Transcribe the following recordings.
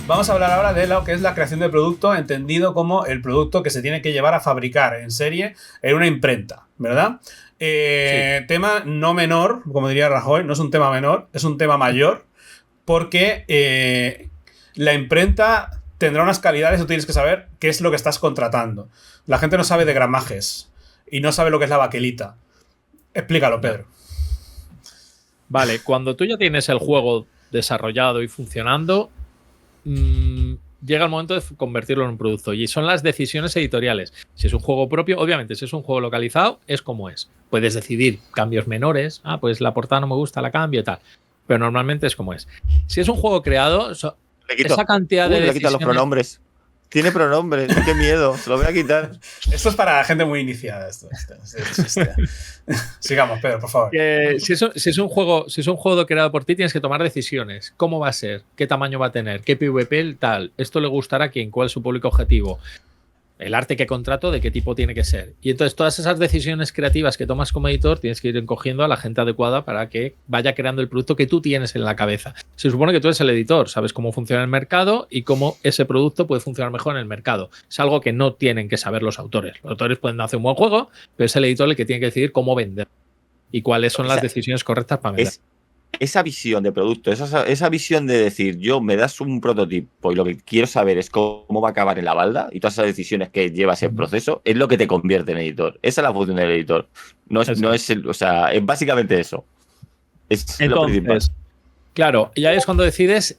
Vamos a hablar ahora de lo que es la creación de producto, entendido como el producto que se tiene que llevar a fabricar en serie en una imprenta, ¿verdad? Sí. Tema no menor, como diría Rajoy, no es un tema menor, es un tema mayor, porque la imprenta tendrá unas calidades, tú tienes que saber qué es lo que estás contratando. La gente no sabe de gramajes y no sabe lo que es la baquelita. Explícalo, Pedro. Vale, cuando tú ya tienes el juego desarrollado y funcionando, llega el momento de convertirlo en un producto, y son las decisiones editoriales. Si es un juego propio, obviamente, si es un juego localizado, es como es. Puedes decidir cambios menores, pues la portada no me gusta, la cambio y tal, pero normalmente es como es. Si es un juego creado, esa cantidad de decisiones... Le quitan los pronombres. Tiene pronombres, qué miedo, se lo voy a quitar. Esto es para gente muy iniciada. Sigamos, Pedro, por favor. Si es un juego creado por ti, tienes que tomar decisiones. ¿Cómo va a ser? ¿Qué tamaño va a tener? ¿Qué PvP tal? ¿Esto le gustará a quién? ¿Cuál es su público objetivo? El arte que contrato, ¿de qué tipo tiene que ser? Y entonces todas esas decisiones creativas que tomas como editor tienes que ir encogiendo a la gente adecuada para que vaya creando el producto que tú tienes en la cabeza. Se supone que tú eres el editor, sabes cómo funciona el mercado y cómo ese producto puede funcionar mejor en el mercado. Es algo que no tienen que saber los autores. Los autores pueden hacer un buen juego, pero es el editor el que tiene que decidir cómo vender y cuáles son las decisiones correctas para vender. Esa visión de producto, esa visión de decir, yo me das un prototipo y lo que quiero saber es cómo va a acabar en la balda, y todas esas decisiones que lleva ese proceso, es lo que te convierte en editor. Esa es la función del editor. Es básicamente eso. Es entonces, lo principal. Claro, ya es cuando decides,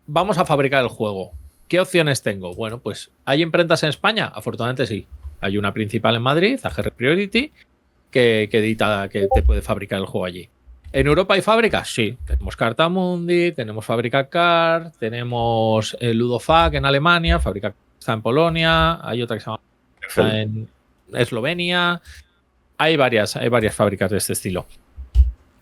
vamos a fabricar el juego. ¿Qué opciones tengo? Bueno, pues ¿hay imprentas en España? Afortunadamente sí. Hay una principal en Madrid, AGR Priority, que te puede fabricar el juego allí. ¿En Europa hay fábricas? Sí. Tenemos Cartamundi, tenemos Fábrica Car, tenemos Ludofac en Alemania, Fábrica está en Polonia, hay otra que se llama está en Eslovenia. Hay varias fábricas de este estilo.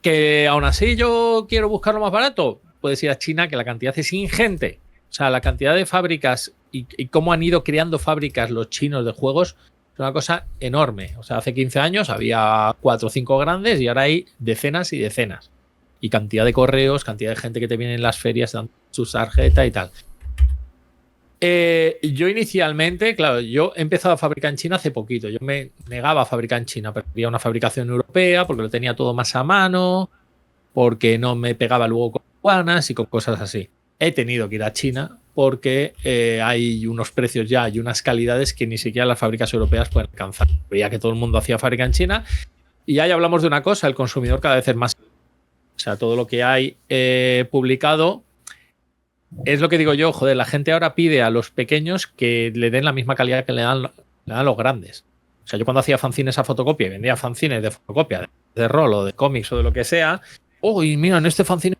Que aún así yo quiero buscar lo más barato, puedes ir a China, que la cantidad es ingente. O sea, la cantidad de fábricas y cómo han ido creando fábricas los chinos de juegos es una cosa enorme. O sea, hace 15 años había 4 o 5 grandes y ahora hay decenas y decenas. Y cantidad de correos, cantidad de gente que te viene en las ferias, dan sus tarjetas y tal. Yo inicialmente, claro, yo he empezado a fabricar en China hace poquito. Yo me negaba a fabricar en China, pero había una fabricación europea porque lo tenía todo más a mano, porque no me pegaba luego con aduanas y con cosas así. He tenido que ir a China porque hay unos precios ya y unas calidades que ni siquiera las fábricas europeas pueden alcanzar. Veía que todo el mundo hacía fábrica en China y ahí hablamos de una cosa, el consumidor cada vez es más... O sea, todo lo que hay publicado es lo que digo yo, joder, la gente ahora pide a los pequeños que le den la misma calidad que le dan los grandes. O sea, yo cuando hacía fanzines a fotocopia y vendía fanzines de fotocopia, de rol o de cómics o de lo que sea, y mira, en este fanzine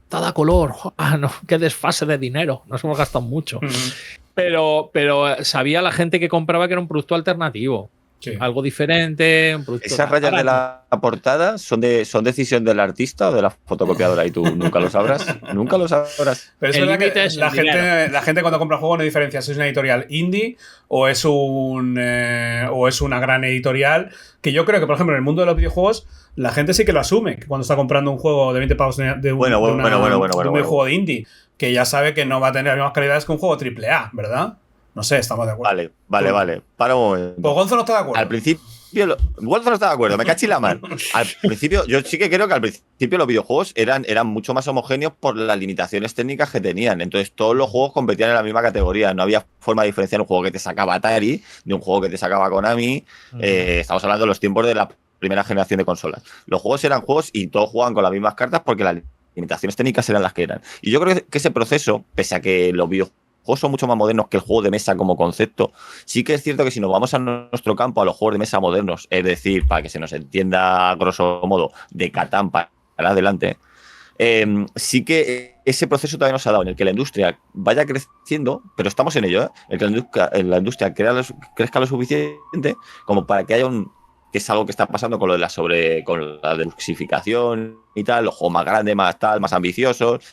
da color, no, qué desfase de dinero, nos hemos gastado mucho. Pero sabía la gente que compraba que era un producto alternativo. Sí. Algo diferente, un producto. ¿Esas rayas de la portada son decisión del artista o de la fotocopiadora? Y tú nunca lo sabrás. Nunca lo sabrás. Pero es verdad que la gente cuando compra juego no diferencia si es una editorial indie o es una gran editorial. Que yo creo que, por ejemplo, en el mundo de los videojuegos, la gente sí que lo asume. Que cuando está comprando un juego de 20 pavos de un videojuego de indie, que ya sabe que no va a tener las mismas calidades que un juego AAA, ¿verdad? No sé, estamos de acuerdo. Vale. Para un momento. Pues Gonzo no está de acuerdo. Al principio, Gonzo no está de acuerdo, me caché la mano. Al principio, yo sí que creo que al principio los videojuegos eran mucho más homogéneos por las limitaciones técnicas que tenían. Entonces, todos los juegos competían en la misma categoría. No había forma de diferenciar un juego que te sacaba Atari de un juego que te sacaba Konami. Estamos hablando de los tiempos de la primera generación de consolas. Los juegos eran juegos y todos jugaban con las mismas cartas porque las limitaciones técnicas eran las que eran. Y yo creo que ese proceso, pese a que los videojuegos son mucho más modernos que el juego de mesa como concepto, sí que es cierto que si nos vamos a nuestro campo, a los juegos de mesa modernos, es decir, para que se nos entienda a grosso modo, de Catán para adelante, sí que ese proceso todavía no se ha dado, en el que la industria vaya creciendo, pero estamos en ello, en que la industria crezca lo suficiente como para que haya que es algo que está pasando con lo de con la deluxificación y tal, los juegos más grandes, más ambiciosos.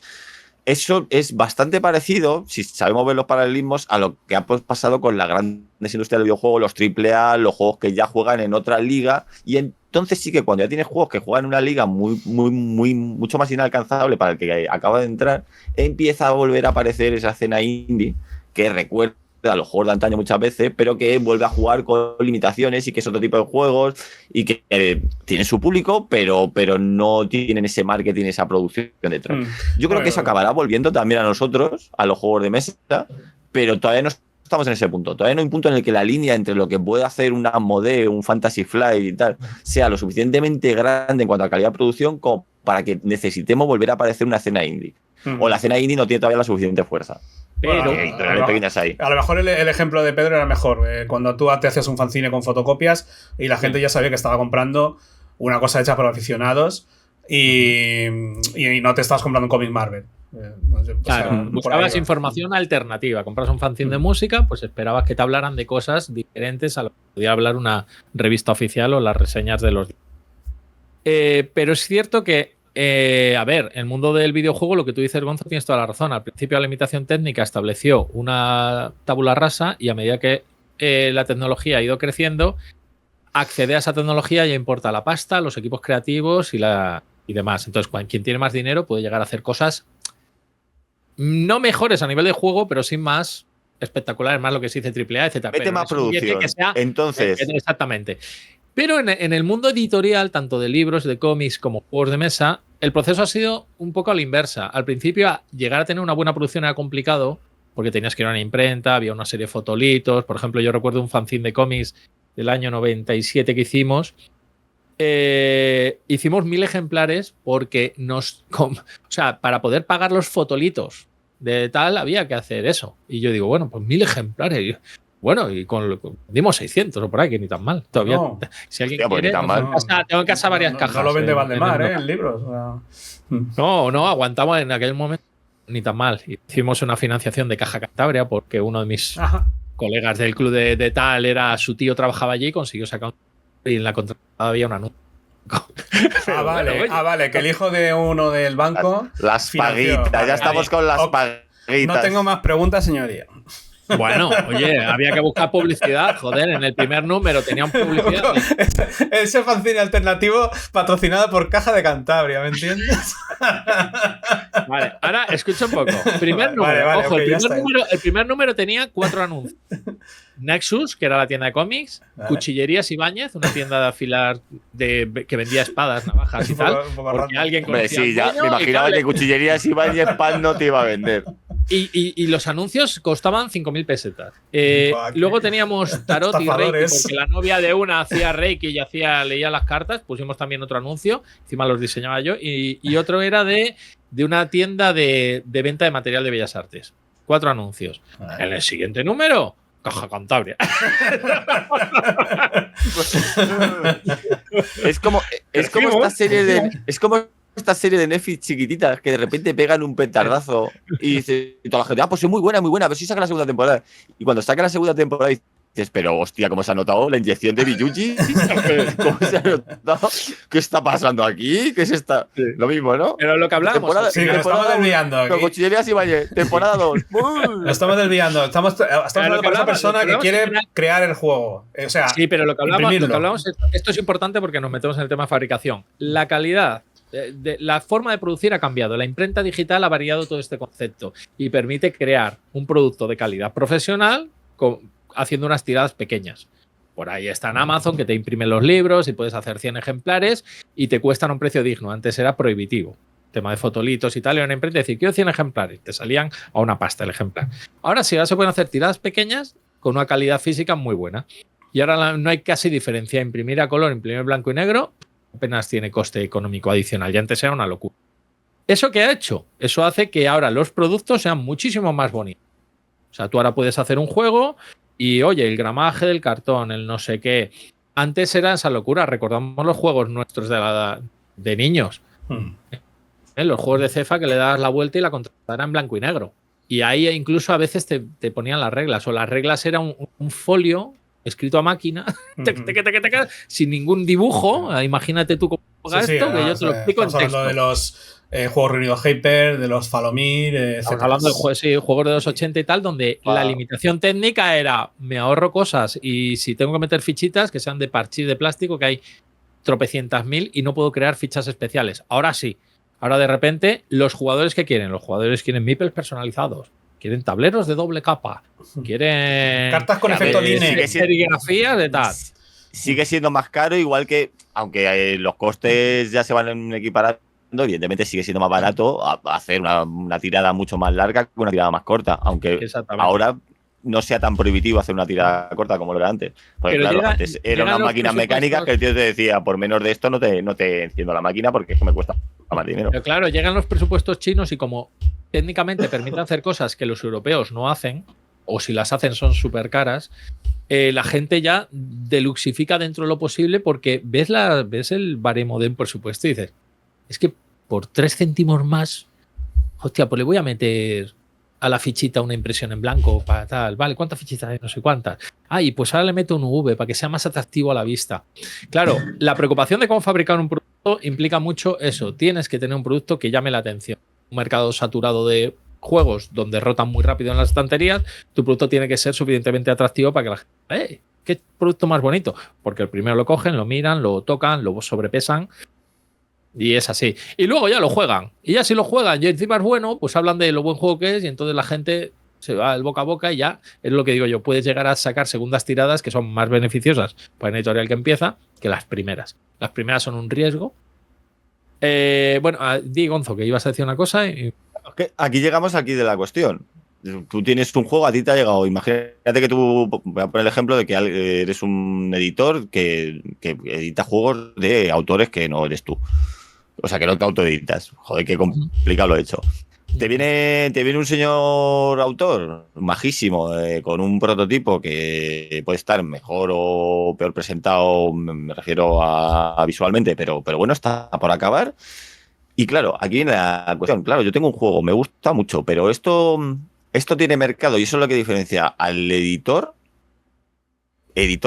Eso es bastante parecido, si sabemos ver los paralelismos, a lo que ha pasado con las grandes industrias del videojuego, los AAA, los juegos que ya juegan en otra liga, y en entonces sí que cuando ya tienes juegos que juegan en una liga mucho más inalcanzable para el que acaba de entrar, empieza a volver a aparecer esa escena indie que recuerda a los juegos de antaño muchas veces, pero que vuelve a jugar con limitaciones y que es otro tipo de juegos y que tienen su público, pero no tienen ese marketing, esa producción detrás. Yo creo que eso acabará volviendo también a nosotros, a los juegos de mesa, pero todavía no estamos en ese punto. Todavía no hay un punto en el que la línea entre lo que puede hacer una Asmodee, un Fantasy Flight y tal, sea lo suficientemente grande en cuanto a calidad de producción como para que necesitemos volver a aparecer una escena indie. O la escena indie no tiene todavía la suficiente fuerza. Pero a lo mejor el ejemplo de Pedro era mejor. Cuando tú te hacías un fanzine con fotocopias y la gente ya sabía que estaba comprando una cosa hecha por aficionados y no te estabas comprando un cómic Marvel. Claro, buscabas información alternativa. Compras un fanzine de música, pues esperabas que te hablaran de cosas diferentes a lo que podía hablar una revista oficial o las reseñas de los... pero es cierto que a ver, el mundo del videojuego, lo que tú dices, Gonzo, tienes toda la razón. Al principio la limitación técnica estableció una tabula rasa y a medida que la tecnología ha ido creciendo, acceder a esa tecnología ya importa la pasta, los equipos creativos y demás. Entonces, quien tiene más dinero puede llegar a hacer cosas no mejores a nivel de juego, pero sí más espectaculares, más lo que se dice AAA, etc. Mete más producción. Entonces, exactamente. Pero en el mundo editorial, tanto de libros, de cómics como juegos de mesa, el proceso ha sido un poco a la inversa. Al principio, llegar a tener una buena producción era complicado porque tenías que ir a una imprenta, había una serie de fotolitos. Por ejemplo, yo recuerdo un fanzine de cómics del año 97 que hicimos. Hicimos 1000 ejemplares porque para poder pagar los fotolitos de tal había que hacer eso. Y yo digo, bueno, pues 1000 ejemplares. Bueno, y dimos 600 o por ahí, que ni tan mal. Todavía, no. Si alguien hostia, quiere, tan mal. tengo en casa varias cajas. No lo vende Valdemar, en libros. No, aguantamos en aquel momento ni tan mal. Hicimos una financiación de Caja Cantabria porque uno de mis colegas del club de tal su tío trabajaba allí y consiguió sacar y en la contratada había un anuncio. Vale, que el hijo de uno del banco. Las paguitas, ya estamos con las paguitas. No tengo más preguntas, señoría. Bueno, oye, había que buscar publicidad, joder, en el primer número tenían publicidad. Ese fanzine alternativo patrocinado por Caja de Cantabria, ¿me entiendes? Vale, ahora escucha un poco. Primer número, ojo, el primer número tenía 4 anuncios. Nexus, que era la tienda de cómics, Cuchillerías Ibáñez, una tienda de afilar que vendía espadas, navajas y tal. Porque alguien conocía sí, ya me imaginaba que Cuchillerías Ibáñez pan no te iba a vender. Y los anuncios costaban 5.000 pesetas. Luego teníamos Tarot y Reiki, porque la novia de una hacía Reiki y leía las cartas. Pusimos también otro anuncio, encima los diseñaba yo. Y otro era de una tienda de venta de material de bellas artes. 4 anuncios. En el siguiente número, Caja Cantabria. Es como esta serie de Netflix chiquititas que de repente pegan un petardazo y dice toda la gente, pues es muy buena, a ver si saca la segunda temporada. Y cuando saca la segunda temporada dices, pero hostia, ¿cómo se ha notado la inyección de Biyuchi? ¿Cómo se ha notado? ¿Qué está pasando aquí? ¿Qué es esta? Sí. Lo mismo, ¿no? Pero lo que hablamos. Estamos desviando. Cuchillerías y Valle, temporada 2. Lo estamos desviando. Estamos hablando con esa persona que quiere crear el juego. O sea, sí, pero lo que hablamos esto es importante porque nos metemos en el tema de fabricación. La calidad. La forma de producir ha cambiado. La imprenta digital ha variado todo este concepto y permite crear un producto de calidad profesional haciendo unas tiradas pequeñas. Por ahí está en Amazon, que te imprimen los libros y puedes hacer 100 ejemplares y te cuestan un precio digno. Antes era prohibitivo. Tema de fotolitos y tal, y una imprenta decir, quiero 100 ejemplares. Te salían a una pasta el ejemplar. Ahora sí, ahora se pueden hacer tiradas pequeñas con una calidad física muy buena. Y ahora no hay casi diferencia. Imprimir a color, imprimir blanco y negro, apenas tiene coste económico adicional. Y antes era una locura. ¿Eso qué ha hecho? Eso hace que ahora los productos sean muchísimo más bonitos. O sea, tú ahora puedes hacer un juego y, oye, el gramaje del cartón, el no sé qué. Antes era esa locura. Recordamos los juegos nuestros de niños. Los juegos de Cefa que le dabas la vuelta y la contratada era en blanco y negro. Y ahí incluso a veces te ponían las reglas. O las reglas eran un folio escrito a máquina, sin ningún dibujo. Imagínate tú cómo juegas esto, que yo te lo explico en texto. Estamos hablando de los juegos reunidos Hyper, de los Falomir, etc. Estamos hablando de juegos de los 80 y tal, donde la limitación técnica era, me ahorro cosas y si tengo que meter fichitas que sean de parchís de plástico, que hay tropecientas mil y no puedo crear fichas especiales. Ahora sí. Ahora de repente, los jugadores que quieren, los jugadores quieren meeples personalizados, quieren tableros de doble capa, quieren cartas con efecto line, serigrafía de tal. Sigue siendo más caro, igual que, aunque los costes ya se van equiparando, evidentemente sigue siendo más barato hacer una tirada mucho más larga que una tirada más corta, aunque ahora no sea tan prohibitivo hacer una tirada corta como lo era antes. Porque pero claro, antes eran unas máquinas mecánicas que el tío te decía, por menos de esto no te enciendo la máquina porque es que me cuesta más dinero. Pero claro, llegan los presupuestos chinos y como técnicamente permiten hacer cosas que los europeos no hacen, o si las hacen son súper caras, la gente ya deluxifica dentro de lo posible porque ves el baremo de presupuesto y dices, es que por 3 céntimos más, hostia, pues le voy a meter a la fichita una impresión en blanco para tal. Vale, ¿cuántas fichitas hay? No sé cuántas. Y pues ahora le meto un UV para que sea más atractivo a la vista. Claro, la preocupación de cómo fabricar un producto implica mucho eso. Tienes que tener un producto que llame la atención. Un mercado saturado de juegos donde rotan muy rápido en las estanterías, tu producto tiene que ser suficientemente atractivo para que la gente... ¿Qué producto más bonito? Porque el primero lo cogen, lo miran, lo tocan, lo sobrepesan. Y es así. Y luego ya lo juegan. Y ya si lo juegan y encima es bueno, pues hablan de lo buen juego que es y entonces la gente se va el boca a boca y ya es lo que digo yo. Puedes llegar a sacar segundas tiradas que son más beneficiosas para una editorial que empieza que las primeras. Las primeras son un riesgo. Bueno, di Gonzo que ibas a decir una cosa. Aquí llegamos de la cuestión. Tú tienes un juego, a ti te ha llegado. Imagínate que tú, voy a poner el ejemplo de que eres un editor que edita juegos de autores que no eres tú. O sea, que no te autoeditas. Joder, qué complicado lo he hecho. Te viene un señor autor majísimo con un prototipo que puede estar mejor o peor presentado, me refiero a visualmente, pero bueno, está por acabar. Y claro, aquí viene la cuestión. Claro, yo tengo un juego, me gusta mucho, pero esto tiene mercado y eso es lo que diferencia al editor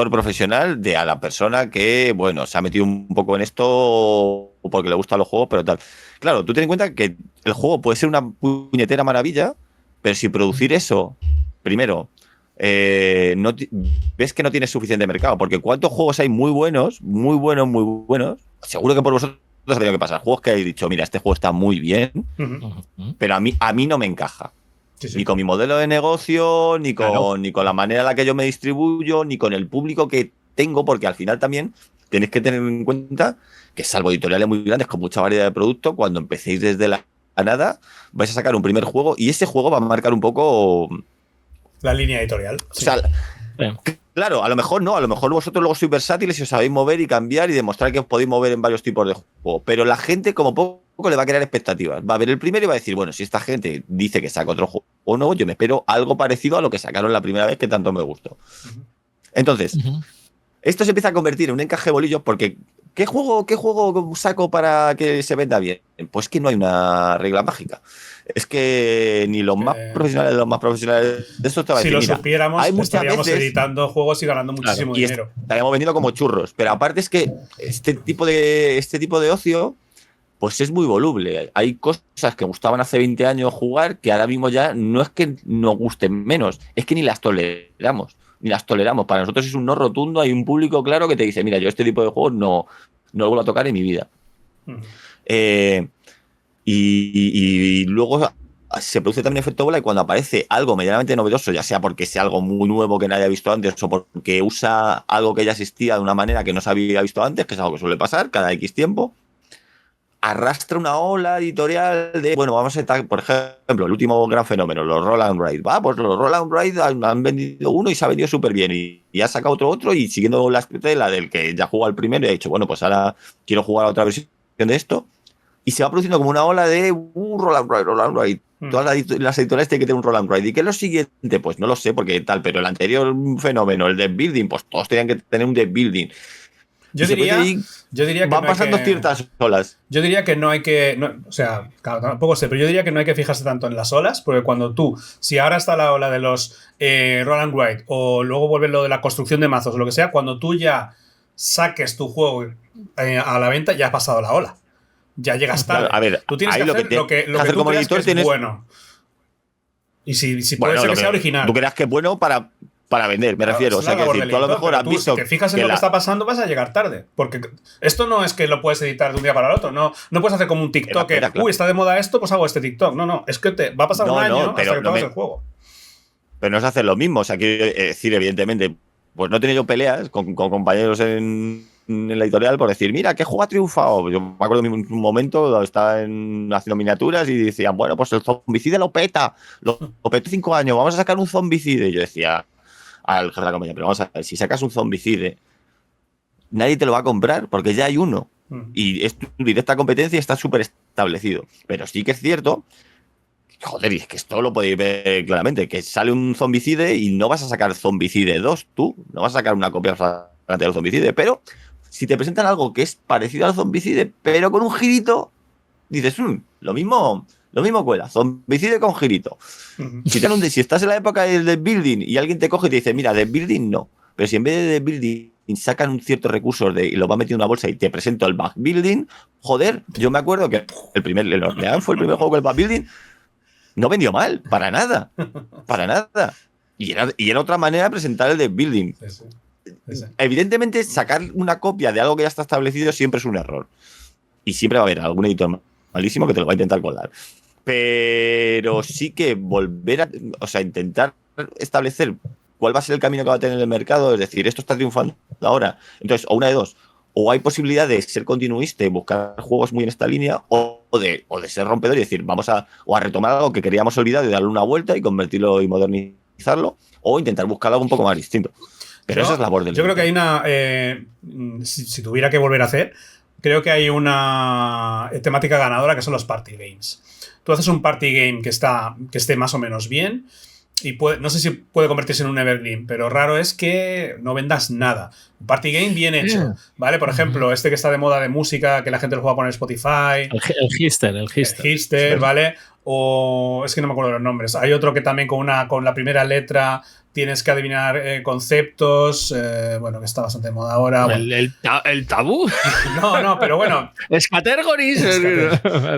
profesional de a la persona que, bueno, se ha metido un poco en esto porque le gustan los juegos, pero tal. Claro, tú ten en cuenta que el juego puede ser una puñetera maravilla, pero si producir eso, primero, ves que no tienes suficiente mercado, porque ¿cuántos juegos hay muy buenos? Seguro que por vosotros ha tenido que pasar. Juegos que habéis dicho, mira, este juego está muy bien, pero a mí no me encaja. Sí. Ni con mi modelo de negocio, ni con la manera en la que yo me distribuyo, ni con el público que tengo, porque al final también tenéis que tener en cuenta que, salvo editoriales muy grandes con mucha variedad de productos, cuando empecéis desde la nada, vais a sacar un primer juego y ese juego va a marcar un poco la línea editorial. Sí. O sea, claro, a lo mejor no, a lo mejor vosotros luego sois versátiles y os sabéis mover y cambiar y demostrar que os podéis mover en varios tipos de juegos, pero la gente como poco le va a crear expectativas. Va a ver el primero y va a decir, bueno, si esta gente dice que saca otro juego nuevo, yo me espero algo parecido a lo que sacaron la primera vez que tanto me gustó. Entonces, esto se empieza a convertir en un encaje bolillos porque ¿qué juego saco para que se venda bien? Pues que no hay una regla mágica. Es que ni los más profesionales de los más profesionales de esto te va a decir, si lo supiéramos, estaríamos veces, editando juegos y ganando muchísimo dinero. Estaríamos vendiendo como churros. Pero aparte es que este tipo de ocio pues es muy voluble. Hay cosas que gustaban hace 20 años jugar que ahora mismo ya no es que nos gusten menos, es que ni las toleramos. Para nosotros es un no rotundo. Hay un público claro que te dice, mira, yo este tipo de juegos no lo vuelvo a tocar en mi vida. Y luego se produce también efecto bola y cuando aparece algo medianamente novedoso, ya sea porque sea algo muy nuevo que nadie haya visto antes o porque usa algo que ya existía de una manera que no se había visto antes, que es algo que suele pasar cada X tiempo, arrastra una ola editorial de, bueno, vamos a estar, por ejemplo, el último gran fenómeno, los Roll and Ride. Pues los Roll and Ride han vendido uno y se ha vendido súper bien y ha sacado otro y siguiendo la estela del que ya jugó al primero y ha dicho, bueno, pues ahora quiero jugar a otra versión de esto y se va produciendo como una ola de Roll and Ride. Todas las editoriales tienen que tener un Roll and Ride. ¿Y qué es lo siguiente? Pues no lo sé porque tal, pero el anterior fenómeno, el deck building, pues todos tenían que tener un deck building. Yo diría que van pasando ciertas olas. Yo diría que no hay que... o sea, claro, tampoco sé, pero yo diría que no hay que fijarse tanto en las olas, porque cuando si ahora está la ola de los Roll and Ride, o luego vuelve lo de la construcción de mazos o lo que sea, cuando tú ya saques tu juego a la venta, ya has pasado la ola. Ya llegas tarde. Claro, a ver, tú tienes que hacer lo que tú creas que es bueno. Y si puede ser que sea original. Tú creas que es bueno para para vender, me refiero. O sea, que decir, tú a lo mejor has visto. Si te fijas en lo que está pasando, vas a llegar tarde. Porque esto no es que lo puedes editar de un día para el otro. No puedes hacer como un TikTok. Claro. Uy, está de moda esto, pues hago este TikTok. No. Es que te va a pasar un año hasta que acabes el juego. Pero no es hacer lo mismo. O sea, quiero decir, evidentemente, pues no he tenido peleas con compañeros en la editorial por decir, mira, ¿qué juego ha triunfado? Yo me acuerdo de un momento, estaba haciendo miniaturas y decían, bueno, pues el zombicide lo peta 5 años, vamos a sacar un zombicide. Y yo decía al jefe de la compañía, pero vamos a ver, si sacas un zombicide, nadie te lo va a comprar porque ya hay uno. Y es tu directa competencia y está súper establecido. Pero sí que es cierto, joder, y es que esto lo podéis ver claramente, que sale un zombicide y no vas a sacar zombicide 2, tú, no vas a sacar una copia del zombicide, pero si te presentan algo que es parecido al zombicide, pero con un girito, dices, lo mismo cuela, zombicide con girito. Si estás en la época del deck building y alguien te coge y te dice, mira, deck building no, pero si en vez de deck building sacan un cierto recurso y lo va metiendo en una bolsa y te presento el back building, joder, yo me acuerdo que el Orleans fue el primer juego con el back building, no vendió mal, para nada. Y era otra manera de presentar el deck building. Sí. Evidentemente, sacar una copia de algo que ya está establecido siempre es un error. Y siempre va a haber algún editor malísimo que te lo va a intentar colar. Pero sí que intentar establecer cuál va a ser el camino que va a tener el mercado, es decir, esto está triunfando ahora. Entonces, o una de dos, o hay posibilidad de ser continuista y buscar juegos muy en esta línea, o de ser rompedor y decir, vamos a retomar algo que queríamos olvidar y darle una vuelta y convertirlo y modernizarlo, o intentar buscar algo un poco más distinto. Pero esa es la labor del. Yo creo que hay una. Si tuviera que volver a hacer, creo que hay una temática ganadora que son los party games. Tú haces un party game que esté más o menos bien y no sé si puede convertirse en un evergreen, pero raro es que no vendas nada. Un party game bien hecho, ¿vale? Por ejemplo, este que está de moda de música, que la gente lo juega con el Spotify. El Hister. El Hister, ¿vale? O es que no me acuerdo los nombres. Hay otro que también con la primera letra tienes que adivinar conceptos, que está bastante de moda ahora. ¿El tabú? No, pero bueno. Categories.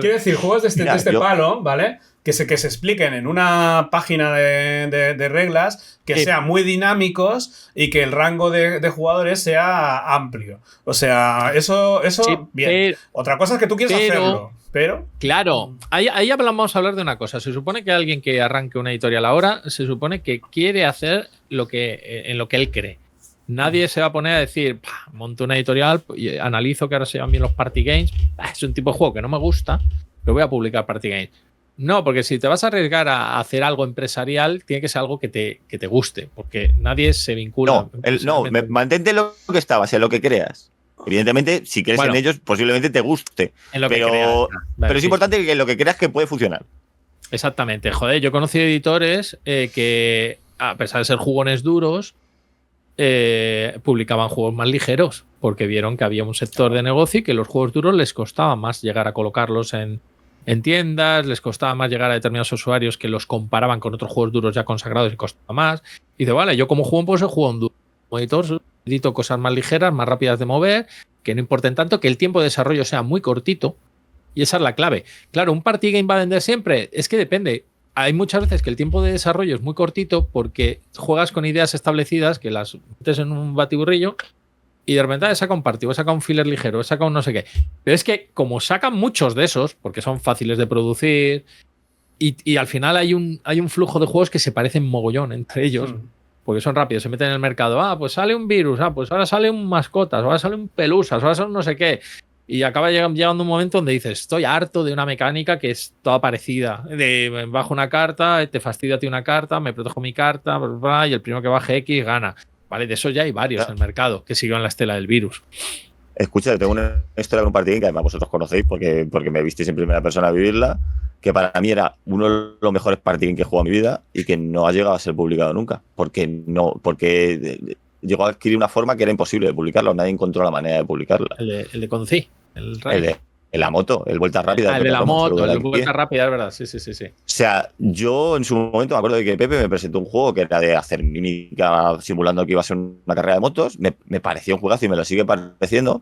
Quiero decir, juegos de este palo, ¿vale? Que se expliquen en una página de reglas, que sean muy dinámicos y que el rango de jugadores sea amplio. O sea, eso sí, bien. Otra cosa es que tú quieres hacerlo. Pero. Claro, ahí vamos a hablar de una cosa. Se supone que alguien que arranque una editorial ahora, se supone que quiere hacer en lo que él cree. Nadie se va a poner a decir, monto una editorial y analizo que ahora se llaman bien los party games. Es un tipo de juego que no me gusta, pero voy a publicar party games. No, porque si te vas a arriesgar a hacer algo empresarial, tiene que ser algo que te guste, porque nadie se vincula. Mantente lo que estabas, en lo que creas. Evidentemente, si crees en ellos, posiblemente te guste. Pero es importante que lo que creas que puede funcionar. Exactamente. Joder, yo conocí editores que, a pesar de ser jugones duros, publicaban juegos más ligeros, porque vieron que había un sector de negocio y que los juegos duros les costaba más llegar a colocarlos en tiendas, les costaba más llegar a determinados usuarios que los comparaban con otros juegos duros ya consagrados y costaba más. Y dice, vale, yo como juego, pues juego un duro. Como editor, edito cosas más ligeras, más rápidas de mover, que no importen tanto, que el tiempo de desarrollo sea muy cortito. Y esa es la clave. Claro, ¿un party game va a vender siempre? Es que depende. Hay muchas veces que el tiempo de desarrollo es muy cortito porque juegas con ideas establecidas que las metes en un batiburrillo y de repente saca un party, o saca un filler ligero, o saca un no sé qué. Pero es que como sacan muchos de esos, porque son fáciles de producir, y al final hay un flujo de juegos que se parecen mogollón entre ellos, porque son rápidos, se meten en el mercado. Pues sale un virus, pues ahora sale un mascotas, ahora sale un pelusas, ahora sale un no sé qué. Y acaba llegando un momento donde dices, estoy harto de una mecánica que es toda parecida. Bajo una carta, te fastidia a ti una carta, me protejo mi carta, y el primero que baje X gana. Vale, de eso ya hay varios en el mercado que siguen la estela del virus. Escucha, tengo una historia de un partido que además vosotros conocéis porque me visteis en primera persona a vivirla, que para mí era uno de los mejores partidos que he jugado en mi vida y que no ha llegado a ser publicado nunca. Porque llegó a adquirir una forma que era imposible de publicarlo. Nadie encontró la manera de publicarla. El de Conci. El de la moto, el vuelta rápida. El de la moto, el vuelta rápida, es verdad. Sí. O sea, yo en su momento me acuerdo de que Pepe me presentó un juego que era de hacer mímica simulando que iba a ser una carrera de motos. Me pareció un juegazo y me lo sigue pareciendo.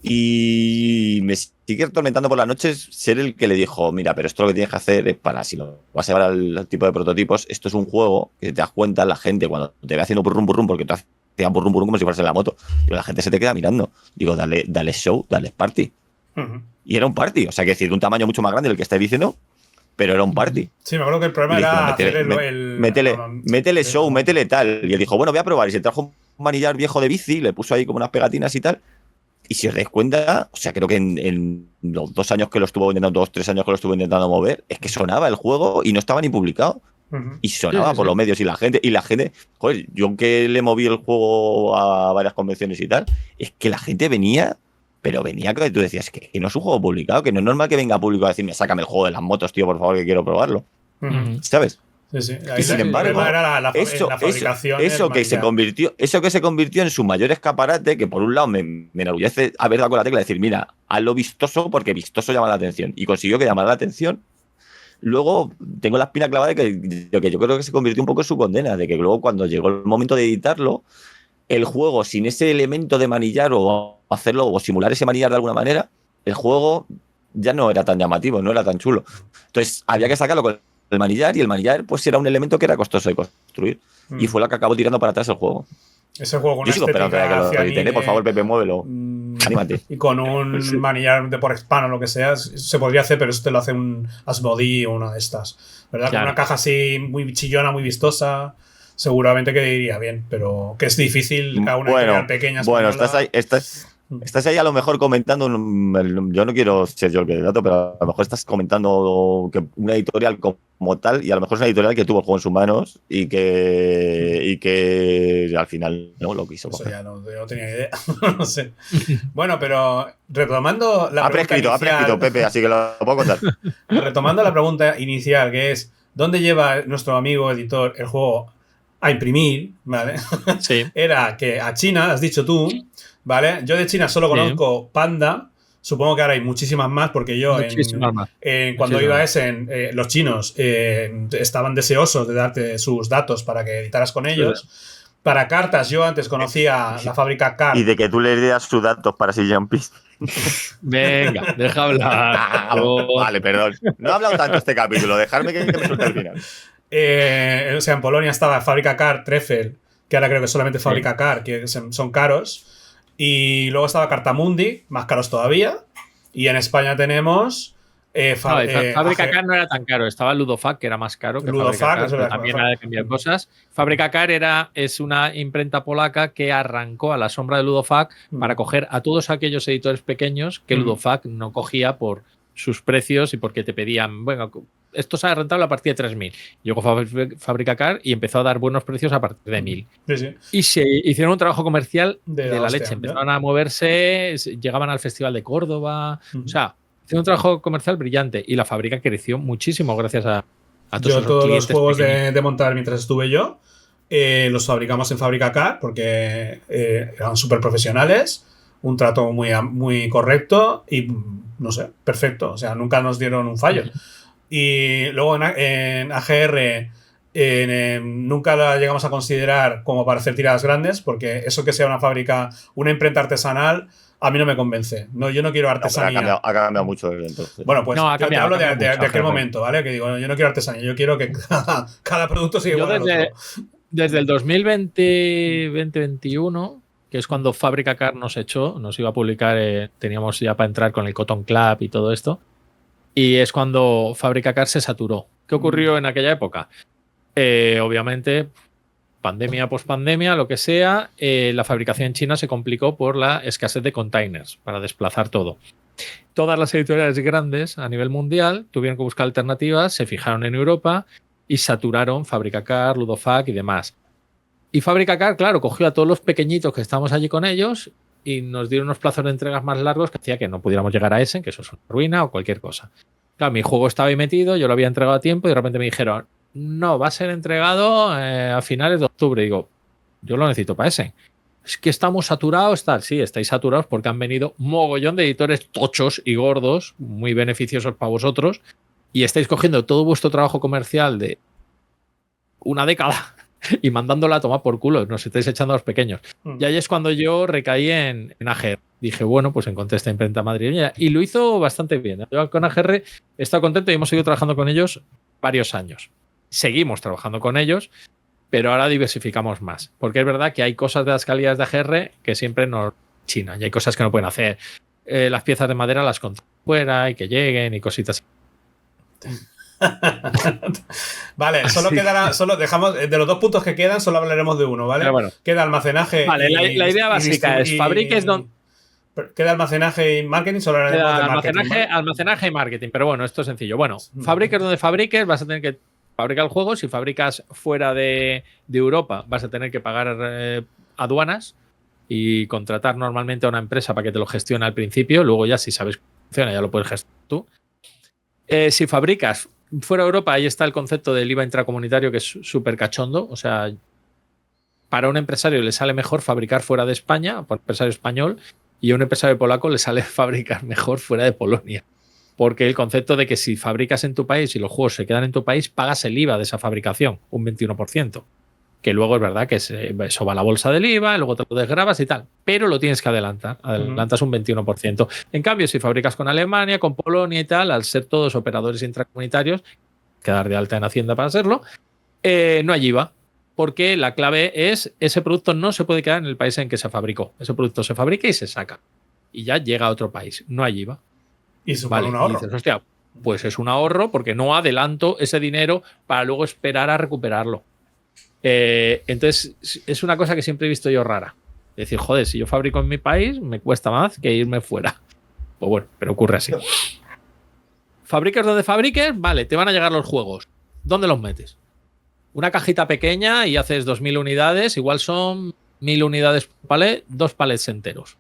Y me sigue atormentando por las noches ser el que le dijo, mira, pero esto lo que tienes que hacer es para, si lo vas a llevar al tipo de prototipos, esto es un juego que te das cuenta la gente cuando te ve haciendo burrum, porque tú hacías burrum como si fueras en la moto. Y la gente se te queda mirando. Digo, dale show, dale party. Y era un party, o sea, que decir, de un tamaño mucho más grande del que estáis diciendo, pero era un party. Sí, me acuerdo que el problema era métele show, métele tal. Y él dijo, bueno, voy a probar. Y se trajo un manillar viejo de bici, le puso ahí como unas pegatinas y tal. Y si os dais cuenta, o sea, creo que en los 2 años que lo estuvo intentando, 2-3 años que lo estuvo intentando mover, es que sonaba el juego y no estaba ni publicado. Y sonaba por los medios y la gente, joder, yo que le moví el juego a varias convenciones y tal, es que la gente venía, pero venía que tú decías que no es un juego publicado, que no es normal que venga público a decirme, sácame el juego de las motos, tío, por favor, que quiero probarlo. ¿Sabes? Sí. Y sin embargo, la fabricación eso que se convirtió en su mayor escaparate, que por un lado me enorgullece haber dado con la tecla de decir, mira, hazlo vistoso porque vistoso llama la atención. Y consiguió que llamara la atención. Luego tengo la espina clavada de que yo creo que se convirtió un poco en su condena, de que luego cuando llegó el momento de editarlo, el juego sin ese elemento de manillar o hacerlo o simular ese manillar de alguna manera, el juego ya no era tan llamativo, no era tan chulo. Entonces había que sacarlo con el manillar, y el manillar pues era un elemento que era costoso de construir y fue lo que acabó tirando para atrás el juego. Ese juego con yo sigo esperando que lo editen, por favor, Pepe, muévelo. Anímate. Y con un manillar de por expand o lo que sea, se podría hacer, pero eso te lo hace un Asmodee o una de estas, ¿verdad? Claro. Con una caja así muy chillona, muy vistosa, seguramente que iría bien, pero que es difícil a una editorial pequeña. Bueno, estás ahí a lo mejor comentando, yo no quiero ser yo el que dato, pero a lo mejor estás comentando que una editorial como tal, y a lo mejor es una editorial que tuvo el juego en sus manos y que al final no lo quiso. Eso ya no tenía idea, no sé. Bueno, pero retomando la pregunta inicial, ha prescrito, Pepe, así que lo puedo contar. Retomando la pregunta inicial, que es, ¿dónde lleva nuestro amigo editor el juego a imprimir? ¿Vale? Sí. Era que a China, has dicho tú, ¿vale? Yo de China solo conozco Panda. Supongo que ahora hay muchísimas más, porque yo cuando iba a Essen, los chinos estaban deseosos de darte sus datos para que editaras con ellos. Sí. Para cartas, yo antes conocía la fábrica Card. Y de que tú le dieras sus datos para si Jumpy. Venga, deja hablar. Vale, perdón. No he hablado tanto este capítulo, dejarme que me suelte al final. O sea, en Polonia estaba Fábrica Card, Treffel, que ahora creo que solamente Fábrica Card, que son caros. Y luego estaba Cartamundi, más caros todavía. Y en España tenemos... Fábrica Car no era tan caro. Estaba Ludofac, que era más caro que Ludofac, Fábrica Car, también era de cambiar cosas. Fábrica Car es una imprenta polaca que arrancó a la sombra de Ludofac para coger a todos aquellos editores pequeños que Ludofac no cogía por sus precios y porque te pedían, bueno, esto sale rentable a partir de 3.000. Llegó Fábrica Car y empezó a dar buenos precios a partir de 1.000. Sí. Y se hicieron un trabajo comercial de la leche. Empezaron a moverse, llegaban al Festival de Córdoba. O sea, hicieron un trabajo comercial brillante y la fábrica creció muchísimo gracias a todos los juegos de montar mientras estuve yo los fabricamos en Fábrica Car porque eran súper profesionales, un trato muy correcto y, no sé, perfecto. O sea, nunca nos dieron un fallo. Y luego en AGR nunca la llegamos a considerar como para hacer tiradas grandes, porque eso que sea una fábrica, una imprenta artesanal, a mí no me convence. No, yo no quiero artesanía. Ha cambiado mucho entonces. Bueno, pues yo te hablo de aquel momento, ¿vale? Que digo, yo no quiero artesanía, yo quiero que cada producto siga igual al otro. Desde el 2020-2021, que es cuando Fábrica Car nos iba a publicar, teníamos ya para entrar con el Cotton Club y todo esto, y es cuando Fábrica Car se saturó. ¿Qué ocurrió en aquella época? Obviamente, pandemia, pospandemia, lo que sea, la fabricación en China se complicó por la escasez de containers para desplazar todo. Todas las editoriales grandes a nivel mundial tuvieron que buscar alternativas, se fijaron en Europa y saturaron Fábrica Car, Ludofac y demás. Y Fábrica Car, claro, cogió a todos los pequeñitos que estábamos allí con ellos y nos dieron unos plazos de entregas más largos que hacía que no pudiéramos llegar a Essen, que eso es una ruina o cualquier cosa. Claro, mi juego estaba ahí metido, yo lo había entregado a tiempo y de repente me dijeron, no, va a ser entregado a finales de octubre. Y digo, yo lo necesito para Essen. Es que estamos saturados, tal. Sí, estáis saturados porque han venido un mogollón de editores tochos y gordos, muy beneficiosos para vosotros, y estáis cogiendo todo vuestro trabajo comercial de una década y mandándola a tomar por culo. Nos estáis echando a los pequeños. Y ahí es cuando yo recaí en AGR. dije, bueno, pues encontré esta imprenta madrileña y lo hizo bastante bien. Yo con AGR he estado contento y hemos seguido trabajando con ellos varios años. Seguimos trabajando con ellos, pero ahora diversificamos más. Porque es verdad que hay cosas de las calidades de AGR que siempre nos chinan y hay cosas que no pueden hacer. Las piezas de madera las contratan fuera y que lleguen y cositas. Vale, solo dejamos de los 2 puntos que quedan, solo hablaremos de uno, ¿vale? Bueno. Queda almacenaje. Vale, la idea básica es fabriques donde. Queda almacenaje y marketing, solo hablaremos de marketing. ¿Vale? Almacenaje y marketing, pero bueno, esto es sencillo. Bueno, fabriques donde fabriques, vas a tener que fabricar el juego. Si fabricas fuera de Europa, vas a tener que pagar aduanas y contratar normalmente a una empresa para que te lo gestione al principio. Luego ya, si sabes cómo funciona, ya lo puedes gestionar tú. Si fabricas fuera de Europa, ahí está el concepto del IVA intracomunitario, que es súper cachondo. O sea, para un empresario le sale mejor fabricar fuera de España, por empresario español, y a un empresario polaco le sale fabricar mejor fuera de Polonia. Porque el concepto de que si fabricas en tu país y los juegos se quedan en tu país, pagas el IVA de esa fabricación, un 21%. Que luego es verdad que eso va a la bolsa del IVA, luego te lo desgrabas y tal. Pero lo tienes que adelantar. Adelantas un 21%. En cambio, si fabricas con Alemania, con Polonia y tal, al ser todos operadores intracomunitarios, quedar de alta en Hacienda para hacerlo, no hay IVA. Porque la clave es, ese producto no se puede quedar en el país en que se fabricó. Ese producto se fabrica y se saca. Y ya llega a otro país. No hay IVA. Y supone un ahorro. Y dices, hostia, pues es un ahorro porque no adelanto ese dinero para luego esperar a recuperarlo. Entonces, es una cosa que siempre he visto yo rara. Es decir, joder, si yo fabrico en mi país, me cuesta más que irme fuera. Pues bueno, pero ocurre así. Fabriques donde fabriques, vale, te van a llegar los juegos. ¿Dónde los metes? Una cajita pequeña y haces 2000 unidades, igual son 1000 unidades por palet, 2 palets enteros.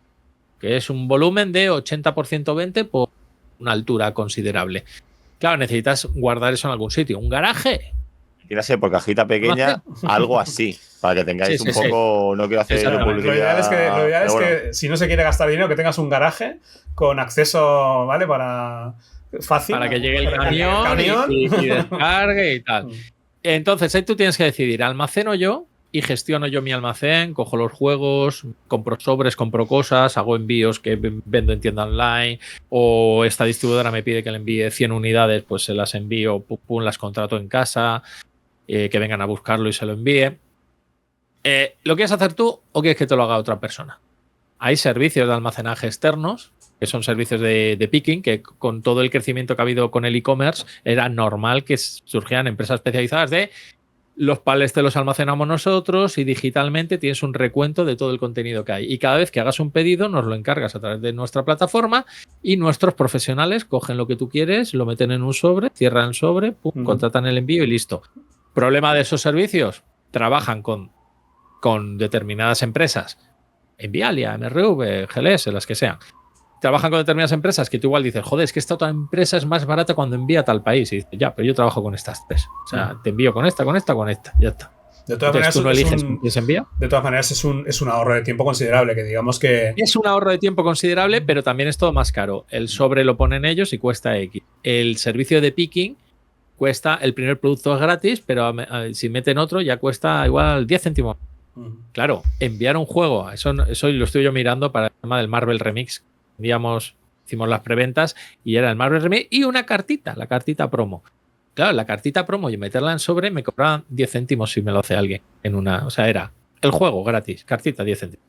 Que es un volumen de 80x120 por una altura considerable. Claro, necesitas guardar eso en algún sitio. ¿Un garaje? Quiero ser por cajita pequeña, algo así, para que tengáis un poco. No quiero hacer publicidad. Lo ideal es que si no se quiere gastar dinero, que tengas un garaje con acceso, ¿vale? Fácil. Para que llegue el camión y descargue y tal. Entonces, ahí tú tienes que decidir, ¿almaceno yo y gestiono yo mi almacén? Cojo los juegos, compro sobres, compro cosas, hago envíos que vendo en tienda online, o esta distribuidora me pide que le envíe 100 unidades, pues se las envío, pum, las contrato en casa, que vengan a buscarlo y se lo envíe. ¿Lo quieres hacer tú o quieres que te lo haga otra persona? Hay servicios de almacenaje externos, que son servicios de picking, que con todo el crecimiento que ha habido con el e-commerce, era normal que surgieran empresas especializadas de los palets te los almacenamos nosotros y digitalmente tienes un recuento de todo el contenido que hay. Y cada vez que hagas un pedido, nos lo encargas a través de nuestra plataforma y nuestros profesionales cogen lo que tú quieres, lo meten en un sobre, cierran el sobre, pum, contratan el envío y listo. ¿Problema de esos servicios? Trabajan con determinadas empresas, Envialia, MRV, GLS, las que sean. Trabajan con determinadas empresas que tú igual dices, joder, es que esta otra empresa es más barata cuando envía a tal país. Y dices, ya, pero yo trabajo con estas 3. O sea, te envío con esta, ya está. De todas maneras, ¿tú no eliges con quién se envía? De todas maneras, es un ahorro de tiempo considerable, que digamos que... Es un ahorro de tiempo considerable, pero también es todo más caro. El sobre lo ponen ellos y cuesta X. El servicio de picking cuesta, el primer producto es gratis, pero si meten otro ya cuesta igual 10 céntimos. Claro, enviar un juego, eso lo estoy yo mirando para el tema del Marvel Remix. Hicimos las preventas y era el Marvel Remix y una cartita, la cartita promo. Claro, la cartita promo y meterla en sobre me cobraban 10 céntimos si me lo hace alguien. O sea, era el juego gratis, cartita 10 céntimos.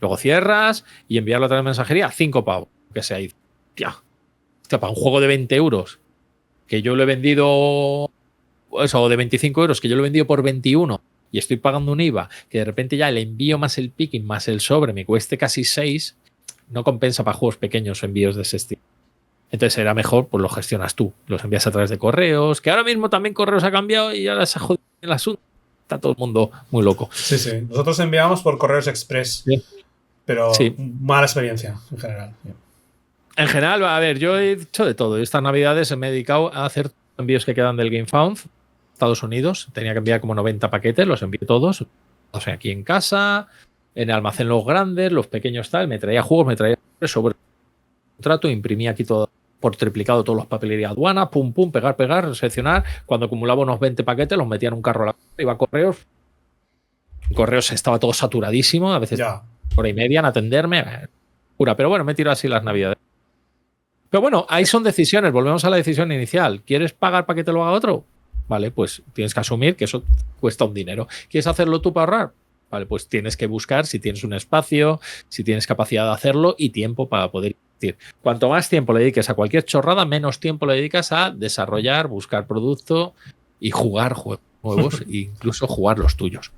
Luego cierras y enviarlo a través de mensajería a 5 pavos. Que sea ahí. Tía, para un juego de 20 euros que yo lo he vendido, o de 25 euros que yo lo he vendido por 21 y estoy pagando un IVA, que de repente ya el envío más el picking más el sobre me cueste casi 6. No compensa para juegos pequeños o envíos de ese estilo. Entonces era mejor, pues lo gestionas tú. Los envías a través de correos, que ahora mismo también correos ha cambiado y ahora se ha jodido el asunto. Está todo el mundo muy loco. Sí, sí. Nosotros enviamos por correos express. Sí. Pero mala experiencia en general. Sí. En general, a ver, yo he hecho de todo. Estas navidades me he dedicado a hacer envíos que quedan del GameFound, Estados Unidos. Tenía que enviar como 90 paquetes, los envié todos. O sea, aquí en casa... En el almacén los grandes, los pequeños tal, me traía juegos, me traía sobre contrato, imprimía aquí todo por triplicado todos los papelería aduana, pum, pum, pegar, seleccionar. Cuando acumulaba unos 20 paquetes, los metía en un carro, iba a correos. En correos estaba todo saturadísimo, a veces hora y media en atenderme. Pero bueno, me tiro así las navidades. Pero bueno, ahí son decisiones. Volvemos a la decisión inicial. ¿Quieres pagar para que te lo haga otro? Vale, pues tienes que asumir que eso cuesta un dinero. ¿Quieres hacerlo tú para ahorrar? Vale, pues tienes que buscar si tienes un espacio, si tienes capacidad de hacerlo y tiempo para poder invertir. Cuanto más tiempo le dediques a cualquier chorrada, menos tiempo le dedicas a desarrollar, buscar producto y jugar juegos nuevos e incluso jugar los tuyos.